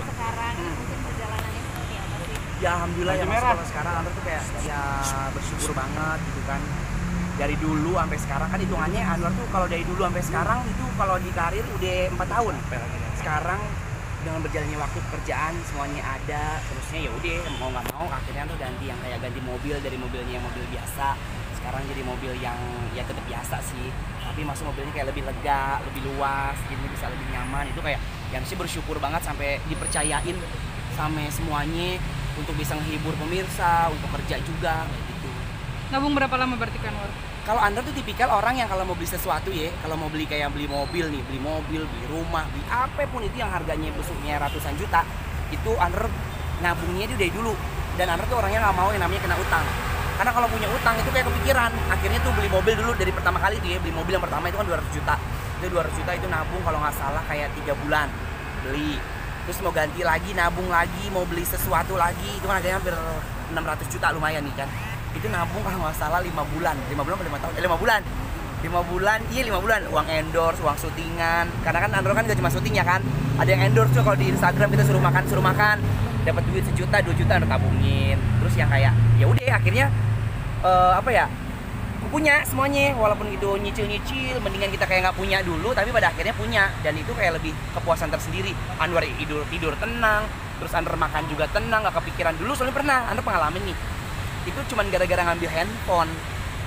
sekarang mungkin perjalanannya seperti apa sih? Ya alhamdulillah ya, kalau sekarang Andra tuh kayak ya bersyukur banget gitu kan. Dari dulu sampai sekarang kan hitungannya Anwar tuh kalau dari dulu sampai sekarang itu kalau di karir udah 4 tahun. Sekarang dengan berjalannya waktu pekerjaan semuanya ada, terusnya ya udah mau nggak mau akhirnya tuh ganti yang kayak ganti mobil dari mobilnya yang mobil biasa sekarang jadi mobil yang ya tetap biasa sih, tapi masuk mobilnya kayak lebih lega, lebih luas, jadi bisa lebih nyaman. Itu kayak yang sih bersyukur banget sampai dipercayain sama semuanya untuk bisa menghibur pemirsa, untuk kerja juga kayak gitu. Nabung berapa lama berarti kan, War? Kalau Anda tuh tipikal orang yang kalau mau beli sesuatu ya, kalau mau beli kayak beli mobil nih, beli rumah, beli apapun itu yang harganya besoknya ratusan juta, itu Anda nabungnya dia dari dulu. Dan Anda tuh orangnya nggak mau yang namanya kena utang. Karena kalau punya utang itu kayak kepikiran. Akhirnya tuh beli mobil dulu dari pertama kali tuh ya, beli mobil yang pertama itu kan 200 juta. Itu 200 juta itu nabung kalau nggak salah kayak 3 bulan beli. Terus mau ganti lagi, nabung lagi, mau beli sesuatu lagi, itu kan harganya hampir 600 juta lumayan nih kan. Itu nabung kalau nggak salah 5 bulan atau 5 tahun, 5 bulan. 5 bulan, uang endorse, uang syutingan. Karena kan Andro kan gak cuma syuting ya kan. Ada yang endorse tuh kalau di Instagram kita suruh makan, dapat duit 1 juta, 2 juta Andro tabungin. Terus yang kayak ya udah akhirnya punya semuanya, walaupun itu nyicil, mendingan kita kayak nggak punya dulu, tapi pada akhirnya punya, dan itu kayak lebih kepuasan tersendiri. Anwar tidur tenang, terus Anwar makan juga tenang, nggak kepikiran. Dulu soalnya pernah Anwar pengalaman nih, itu cuman gara-gara ngambil handphone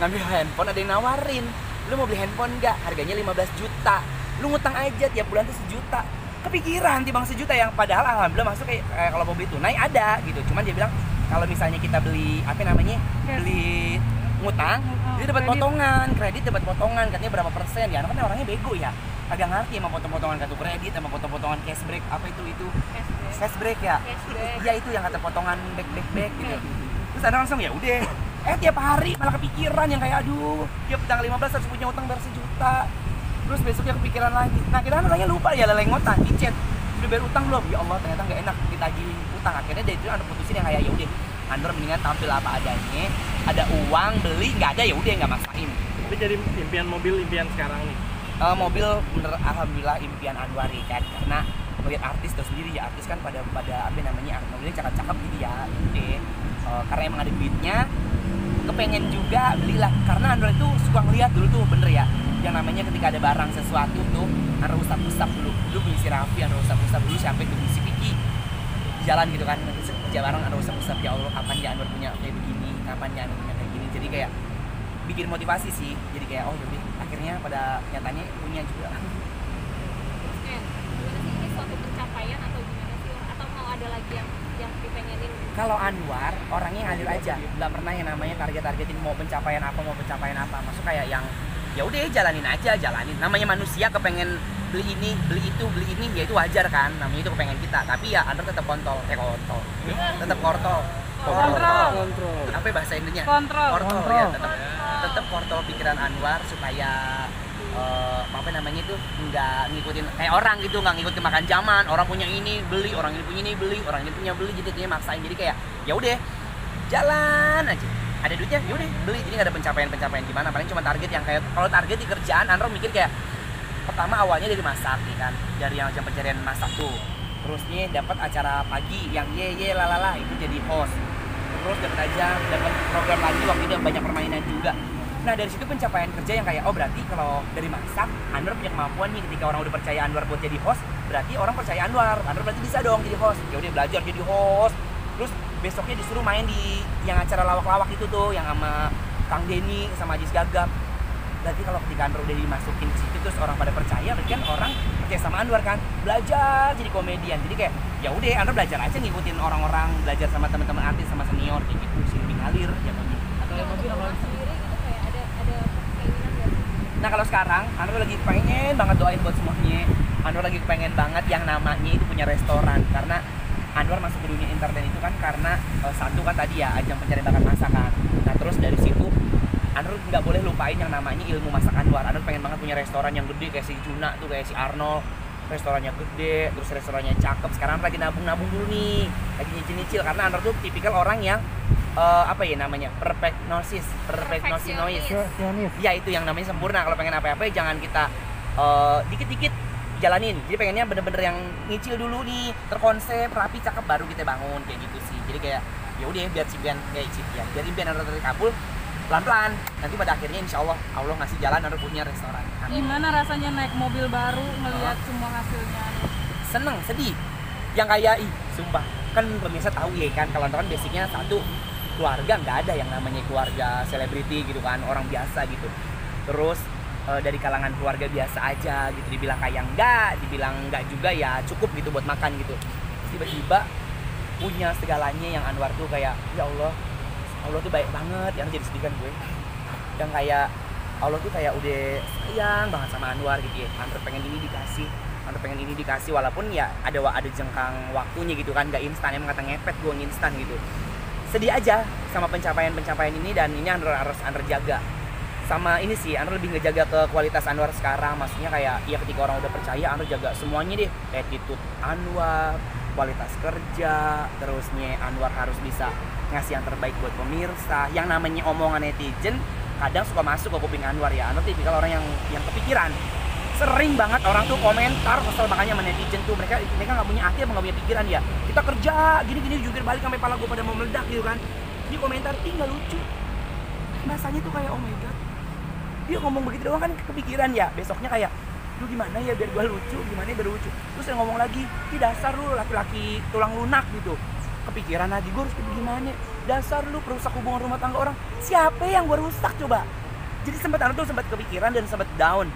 ada yang nawarin, lu mau beli handphone nggak, harganya 15 juta, lu ngutang aja tiap bulan tuh 1 juta. Kepikiran timbang 1 juta, yang padahal alhamdulillah masuk kayak kalau mau beli tunai ada gitu, cuman dia bilang kalau misalnya kita beli beli ngutang, dia dapat potongan, kredit dapat potongan, katanya berapa persen. Ya kan orangnya bego ya, agak ngerti sama potong-potongan kartu kredit, sama potong-potongan cashback, apa itu cashback ya, iya itu yang kata potongan back gitu. Terus ada langsung ya udah, tiap hari malah kepikiran yang kayak aduh, tiap tanggal 15 harus punya utang bayar 1 juta. Terus besoknya kepikiran lagi. Nah kita kan orangnya lupa ya, leleng ngutang, di chat, udah bayar utang belum? Ya Allah ternyata nggak enak ditagih utang. Akhirnya dari itu Anda putusin yang kayak ya udah, Anda mendingan tampil apa adanya, ada uang beli, nggak ada ya udah nggak maksain. Tapi jadi impian mobil impian sekarang nih. Mobil bener alhamdulillah impian Anwari kan, karena melihat artis tuh sendiri ya, artis kan pada apa namanya, mobilnya cakep-cakep gitu ya, udah. Karena emang ada duitnya, kepengen juga belilah. Karena Anwar itu suka ngeliat dulu tuh bener ya, yang namanya ketika ada barang sesuatu tuh Anwar usap-usap dulu beli si Raffi, Anwar usap-usap dulu sampai tuh si Vicky di jalan gitu kan, kerja bareng Anwar usap-usap, ya Allah kapan ya Anwar punya kayak begini, kapan ya Anwar punya kayak gini. Jadi kayak bikin motivasi sih, jadi kayak oh jadi akhirnya pada nyatanya punya juga. Gimana sih, ini suatu pencapaian atau gimana sih, atau mau ada lagi yang dipengenin? Kalau Anwar orangnya ngalir aja, nggak pernah yang namanya targetin mau pencapaian apa. Masuk kayak yang ya udah jalanin. Namanya manusia kepengen beli ini, ya itu wajar kan. Namanya itu kepengen kita. Tapi ya Anwar tetap kontrol. Tetap kontrol. Apa bahasa Indonesia? Kontrol ya, tetap kontrol pikiran Anwar supaya apa namanya itu nggak ngikutin kayak orang gitu, nggak ngikutin makan zaman. Orang punya ini beli, orang ini punya ini beli, orang ini punya beli, jadi kayak maksain. Jadi kayak ya udah jalan aja, ada duitnya ya udah beli. Jadi nggak ada pencapaian gimana, paling cuma target yang kayak kalau target di kerjaan Andro mikir kayak pertama awalnya dari masak nih kan, dari yang jam pencarian masak tuh, terusnya dapat acara pagi yang ye lalala itu jadi host, terus dapat program lagi waktu itu banyak permainan juga. Nah dari situ pencapaian kerja yang kayak oh berarti kalau dari masak Anwar punya kemampuan nih, ketika orang udah percaya Anwar buat jadi host, berarti orang percaya Anwar berarti bisa dong jadi host. Ya udah belajar jadi host, terus besoknya disuruh main di yang acara lawak-lawak itu tuh yang sama Kang Denny sama Ajis Gagap. Berarti kalau ketika Anwar udah dimasukin ke situ terus orang pada percaya, berarti kan orang percaya sama Anwar kan, belajar jadi komedian. Jadi kayak ya udah Anwar belajar aja ngikutin orang-orang, belajar sama teman-teman artis sama senior kayak gitu, sih lebih ngalir ya kan. Kalau mobil sendiri gitu kayak ada keinginan nggak sih? Nah kalau sekarang Anwar lagi pengen banget, doain buat semuanya, Anwar lagi pengen banget yang namanya itu punya restoran. Karena Anwar masuk ke dunia entertain itu kan karena satu kan tadi ya ajang pencarian bakat masakan. Nah terus dari situ Anwar nggak boleh lupain yang namanya ilmu masak Anwar. Anwar pengen banget punya restoran yang gede kayak si Juna tuh, kayak si Arnold, restorannya gede, terus restorannya cakep. Sekarang lagi nabung dulu nih, lagi nyicil karena Anwar tuh tipikal orang yang apa ya namanya, perfeksionis. Ya itu yang namanya sempurna. Kalau pengen apa-apa jangan kita dikit-dikit jalanin. Jadi pengennya bener-bener yang nyicil dulu nih, terkonsep, rapi, cakep, baru kita bangun kayak gitu sih. Jadi kayak ya udah biar biar impian Anwar terkabul pelan-pelan. Nanti pada akhirnya insya Allah ngasih jalan Anwar punya restoran. Amin. Gimana rasanya naik mobil baru ngelihat semua hasilnya? Seneng, sedih. Yang kayak sumpah kan pemirsa tahu ya kan kalau kan basicnya satu keluarga, nggak ada yang namanya keluarga selebriti gitu kan, orang biasa gitu. Terus dari kalangan keluarga biasa aja gitu, dibilang kaya enggak, dibilang enggak juga ya cukup gitu buat makan gitu. Terus tiba-tiba punya segalanya yang Anwar tuh kayak ya Allah tuh baik banget, yang jadi sedih kan gue. Yang kayak Allah tuh kayak udah sayang banget sama Anwar gitu ya. Anwar pengen ini dikasih walaupun ya ada jengkang waktunya gitu kan, nggak instan, emang kata ngepet gue instan gitu. Sedih aja sama pencapaian ini, dan ini Anwar harus jaga. Sama ini sih, Anwar lebih ngejaga ke kualitas Anwar sekarang. Maksudnya kayak ya ketika orang udah percaya, Anwar jaga semuanya deh. Attitude Anwar, kualitas kerja, terusnya Anwar harus bisa ngasih yang terbaik buat pemirsa. Yang namanya omongan netizen kadang suka masuk ke kuping Anwar ya. Anwar tipikal orang yang kepikiran. Sering banget orang tuh komentar kesel makanya sama netizen tuh, mereka nggak punya hati apa nggak punya pikiran ya. Kita kerja gini juga balik sampai pala gue pada mau meledak gitu kan. Di komentar nggak lucu. Bahasanya tuh kayak oh my god, dia ngomong begitu doang kan kepikiran ya. Besoknya kayak lu gimana ya biar gue lucu, gimana ya biar lucu. Terus dia ngomong lagi, dasar lu laki-laki tulang lunak gitu. Kepikiran lagi, gue harus gimana? Dasar lu perusak hubungan rumah tangga orang. Siapa yang gue rusak coba? Jadi sempat kepikiran dan sempat down.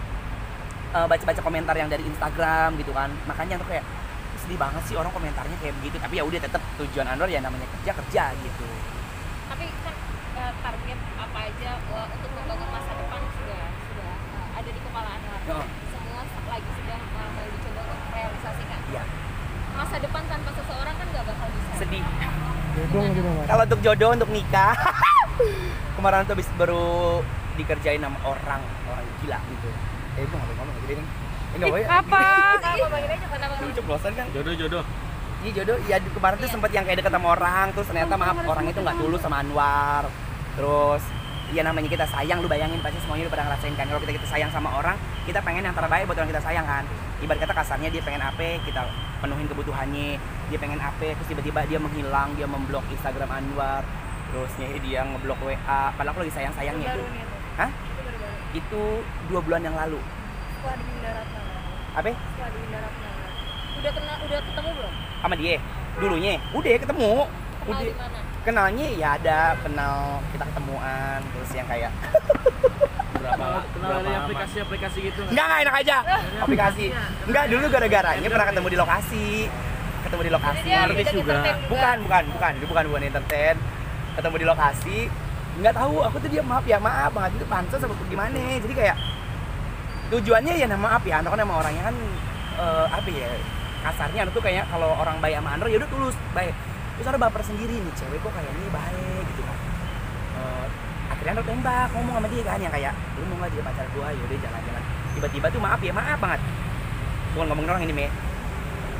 Baca-baca komentar yang dari Instagram gitu kan. Makanya tuh kayak sedih banget sih orang komentarnya kayak begitu. Tapi ya udah tetap tujuan Anwar ya namanya kerja gitu. Tapi kan target apa aja untuk membangun masa depan sudah ada di kepala Anwar. Semua lagi sudah mau dicoba untuk realisasikan. Iya. Masa depan tanpa seseorang kan nggak bakal bisa. Sedih. Jodoh. Kalau untuk jodoh, untuk nikah kemarin tuh baru dikerjain sama orang gila gitu. Gue nggak boleh ngomong gini nih. Enggak boleh. Apa? Ngomongin aja kenapa Lu ceplosan kan? Jodoh. Iya jodoh. Ya kemarin tuh sempet yang kayak deket sama orang, terus ternyata maaf orang itu nggak tulus sama Anwar. Terus ya namanya kita sayang, lu bayangin pasti semuanya udah pada ngerasain kan. Kalau kita sayang sama orang, kita pengen yang terbaik buat orang kita sayang kan. Ibarat kata kasarnya dia pengen apa, kita penuhin kebutuhannya. Dia pengen apa, terus tiba-tiba dia menghilang, dia memblok Instagram Anwar. Terusnya dia ngeblok WA, padahal aku lagi sayang-sayangnya itu. Hah? Itu 2 bulan yang lalu. Setelah di Windaratna. Apa? Setelah di Windaratna. Udah ketemu belum? Sama dia? Dulunya? Udah ketemu. Kenal di mana? Kenalnya ya ada, kita ketemuan, terus yang kayak Kenal dari aplikasi gitu nggak? enggak enak aja aplikasi. Enggak, dulu gara-garanya pernah ketemu di lokasi. Jadi dia Artis bidang juga. entertain Bukan entertain. Ketemu di lokasi, nggak tahu aku tuh dia maaf banget itu pansos apa gimana. Jadi kayak tujuannya ya maaf ya, Andro kan sama orangnya kan apa ya, kasarnya Andro tuh kayak kalau orang baik sama Andro ya udah tulus baik. Terus Andro baper sendiri nih, cewek kok kayaknya baik gitu kan. Akhirnya Andro tembak ngomong sama dia kan yang kayak lu mau nggak jadi pacar gua, yaudah jalan-jalan. Tiba-tiba tuh maaf banget, bukan ngomongin orang ini me,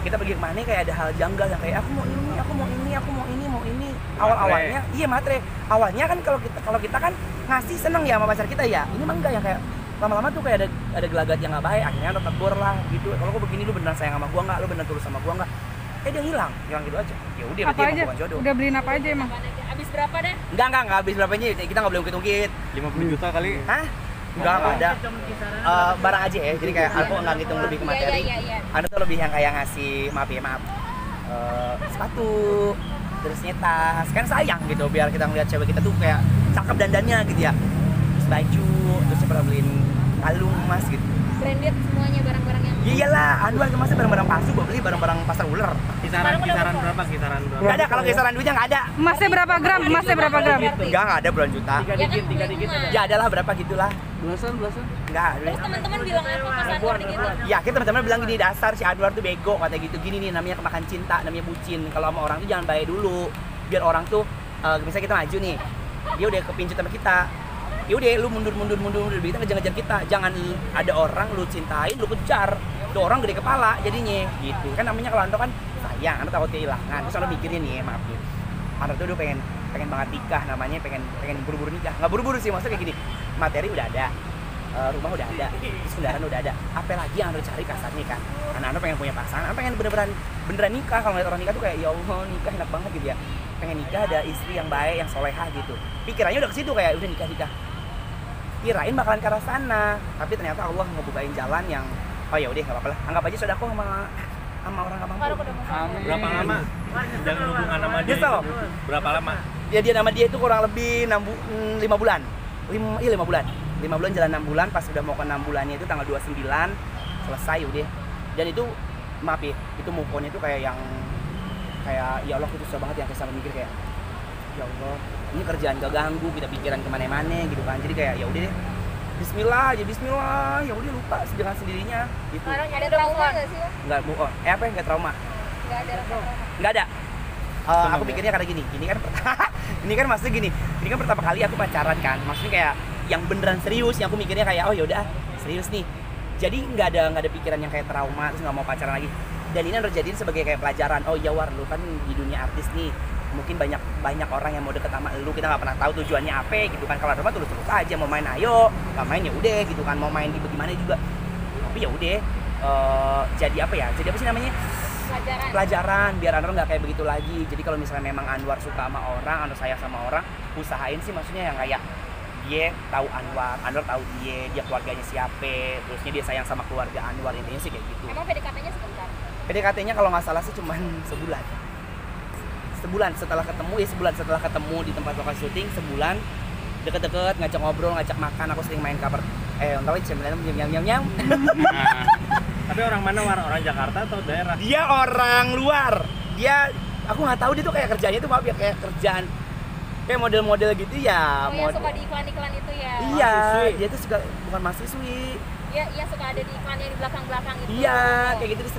kita pergi kemana kayak ada hal janggal yang kayak aku mau ini. Awalnya iya matre. Awalnya kan kalau kita kan ngasih seneng ya sama pacar kita ya. Ini mah enggak, yang kayak lama-lama tuh kayak ada gelagat yang nggak baik. Akhirnya Andro tegur lah gitu. Kalau aku begini lu beneran sayang sama gua nggak? Lu beneran tulus sama gua nggak? Dia hilang gitu aja. Ya udah berarti Apa emang aja? bukan jodoh. Udah beliin apa aja emang? Habis berapa deh? Enggak habis berapanya, kita nggak boleh ungkit-ungkit. 50 juta kali. Hah? Enggak ada. Barang aja ya. Jadi kayak aku nggak ngitung lebih ke materi. Iya. Anda tuh lebih yang kayak ngasih maaf. Sepatu, terusnya tas, kan sayang gitu biar kita ngeliat cewek kita tuh kayak cakep dandannya gitu ya. Terus baju, terus pernah beliin kalung emas gitu. Branded semuanya barang-barang yang Iyalah, Anwar masih barang-barang palsu, gue beli barang-barang pasar ular. Kisaran berapa? Nggak ada, kalau kisaran duitnya nggak ada. Emasnya berapa gram? Nggak ada bulan juta. Tiga dikit. Ya adalah berapa gitulah. Belasan. Nggak. Terus teman-teman bilang apa pas Anwar gitu? Ya kita teman-teman bilang gini, dasar si Anwar tuh bego katanya gitu. Gini nih namanya kemakan cinta, namanya bucin. Kalau sama orang tuh jangan baik dulu. Biar orang tuh misalnya kita maju nih, dia udah kepincut sama kita. Ya udah lu mundur kita ngejar kita. Jangan ada orang lu cintain, lu kejar. Tuh orang gede kepala jadinya gitu. Kan namanya kalau Anto kan sayang, Anto takut kehilangan. Terus Anto mikirin nih, maaf nih. Anto tuh udah pengen banget nikah, namanya pengen buru-buru nikah. Nggak buru-buru sih, maksudnya kayak gini. Materi udah ada. rumah udah ada, terus kendaraan udah ada, apa lagi yang Andro cari kasarnya kan? Karena Andro pengen punya pasangan, Andro pengen beneran nikah. Kalau ngeliat orang nikah tuh kayak ya Allah nikah enak banget gitu ya, pengen nikah ada istri yang baik, yang solehah gitu. Pikirannya udah ke situ kayak udah nikah. Kirain bakalan ke arah sana, tapi ternyata Allah ngebukain jalan yang oh ya udah nggak apa-apa lah, anggap aja saudara sama orang abang. Amin. Berapa lama? Jangan hubungan sama dia. Nyesel. Berapa lama? Dia nama dia itu kurang lebih 5 bulan. 5 bulan. 5 bulan jalan 6 bulan, pas udah mau ke 6 bulannya itu tanggal 29 selesai udah. Dan itu maaf ya, itu move on itu kayak yang kayak ya Allah aku susah banget ya sampai mikir kayak ya Allah, ini kerjaan gak ganggu, kita pikiran kemana-mana gitu kan. Jadi kayak ya udah deh. Bismillah, ya udah lupa dengan sendirinya gitu. Sekarang ada trauma nggak sih? Nggak move on. Nggak trauma. Nggak ada rasa trauma. Nggak ada. Aku pikirnya karena gini, ini kan maksudnya gini, ini kan pertama kali aku pacaran kan, maksudnya kayak yang beneran serius, yang aku mikirnya kayak oh yaudah serius nih, jadi nggak ada pikiran yang kayak trauma terus nggak mau pacaran lagi. Dan ini harus jadiin sebagai kayak pelajaran, oh iya War, lu kan di dunia artis nih, mungkin banyak orang yang mau deket sama lu, kita nggak pernah tahu tujuannya apa gitu kan. Kalau ada mah terus aja mau main ayo, nggak main ya udah gitu kan, mau main di bagaimana juga, tapi ya udah jadi apa sih namanya, pelajaran biar Anwar nggak kayak begitu lagi. Jadi kalau misalnya memang Anwar suka sama orang, Anwar sayang sama orang, usahain sih maksudnya yang kayak dia tahu Anwar tahu dia keluarganya siapa, terusnya dia sayang sama keluarga Anwar, intinya sih kayak gitu. Emang PDKT-nya sebentar? PDKT-nya kalau nggak salah sih cuman sebulan setelah ketemu di tempat lokasi syuting, sebulan deket-deket, ngajak ngobrol, ngajak makan. Aku sering main kabar tahu nyam. Tapi orang mana, War? Orang Jakarta atau daerah? Dia orang luar. Aku nggak tahu dia tuh kayak kerjanya tuh kayak kerjaan kayak model-model gitu ya. Oh yang suka di iklan-iklan itu ya? Iya, Mahasiswi. dia tuh juga bukan mahasiswi. Iya suka ada di iklan yang di belakang-belakang itu. Iya, kayak gitu dia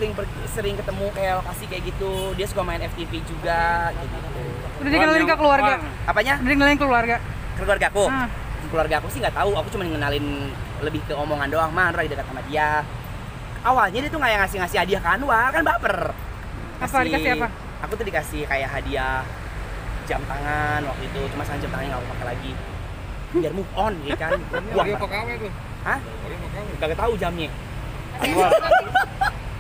sering ketemu kayak lokasi kayak gitu. Dia suka main FTV juga kayak gitu. Udah dikenalin ke keluarga? Apanya? Udah dikenalin keluarga? Keluargaku. Keluarga aku sih nggak tahu, aku cuma ngenalin lebih ke omongan doang, Anwar dekat sama dia. Awalnya dia tuh nggak ngasih hadiah ke Anwar, kan baper. Dikasih apa? Aku tuh dikasih kayak hadiah jam tangan waktu itu, cuma sekarang jam tangannya nggak aku pakai lagi. Biar move on, ya kan? Buang. Hah? Gak tahu jamnya.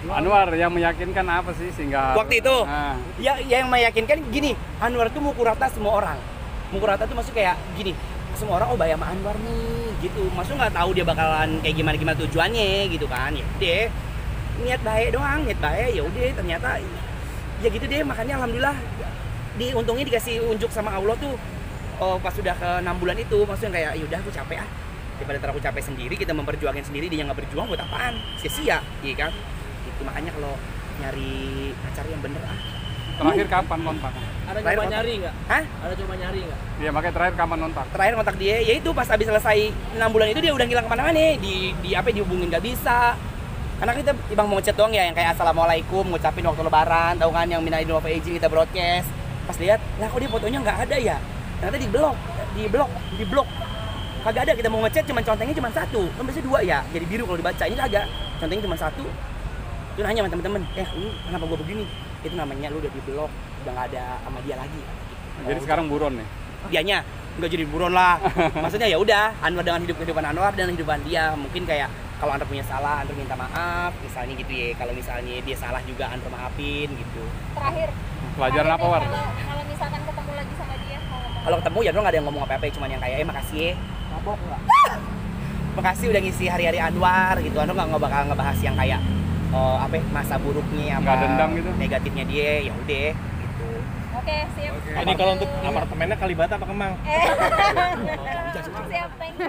Anwar yang meyakinkan apa sih sehingga Waktu itu, ya yang meyakinkan gini, Anwar tuh mukul rata semua orang. Mukul rata tuh maksud kayak gini, semua orang oh bayar sama Anwar nih gitu. Maksud nggak tahu dia bakalan kayak gimana tujuannya gitu kan. Ya udah niat baik doang, ya udah ternyata ya gitu deh. Makanya alhamdulillah untungnya dikasih unjuk sama Allah tuh pas udah ke 6 bulan itu. Maksudnya kayak ya udah aku capek daripada ntar aku capek sendiri, kita memperjuangin sendiri, dia nggak berjuang buat apaan, sia-sia iya kan gitu. Makanya kalau nyari pacar yang bener terakhir kapan kontaknya? Ada coba nyari nggak? Hah? Ada coba nyari nggak? Iya, makanya terakhir kapan kontak? Terakhir kontak dia, yaitu pas habis selesai 6 bulan itu dia udah ngilang kemana-mana, dihubungin gak bisa. Karena kita ibang mau ngechat doang ya, yang kayak assalamualaikum, ngucapin waktu lebaran, tahu kan yang minta idul fitri izin kita broadcast. Pas lihat, lah kok dia fotonya nggak ada ya? Ternyata di blok. Kagak ada, kita mau ngechat cuma contengnya cuma 1, kan biasanya 2 ya, jadi biru kalau dibaca, ini kagak, contengnya cuma 1. Itu nanya sama temen-temen, ini kenapa gua begini? Itu namanya lu udah di blok, udah nggak ada sama dia lagi. Jadi sekarang buron nih? Dianya nggak jadi buron lah. Maksudnya ya udah, Anwar dengan kehidupan Anwar dan kehidupan dia. Mungkin kayak kalau Anwar punya salah, Anwar minta maaf, misalnya gitu ya. Kalau misalnya dia salah juga Anwar maafin gitu. Terakhir. Pelajaran apa, War? Kalau misalkan ketemu lagi sama dia, kalau ketemu ya Anwar nggak ada yang ngomong apa-apa, cuman yang kayak makasih ya. Mabok nggak? Makasih udah ngisi hari-hari Anwar gitu. Anwar nggak bakal ngebahas yang kayak masa buruknya apa nggak dendam gitu, negatifnya dia, ya udah gitu. Oke, siap. Ini kalau untuk apartemennya Kalibata apa Kemang? Siap, thank you.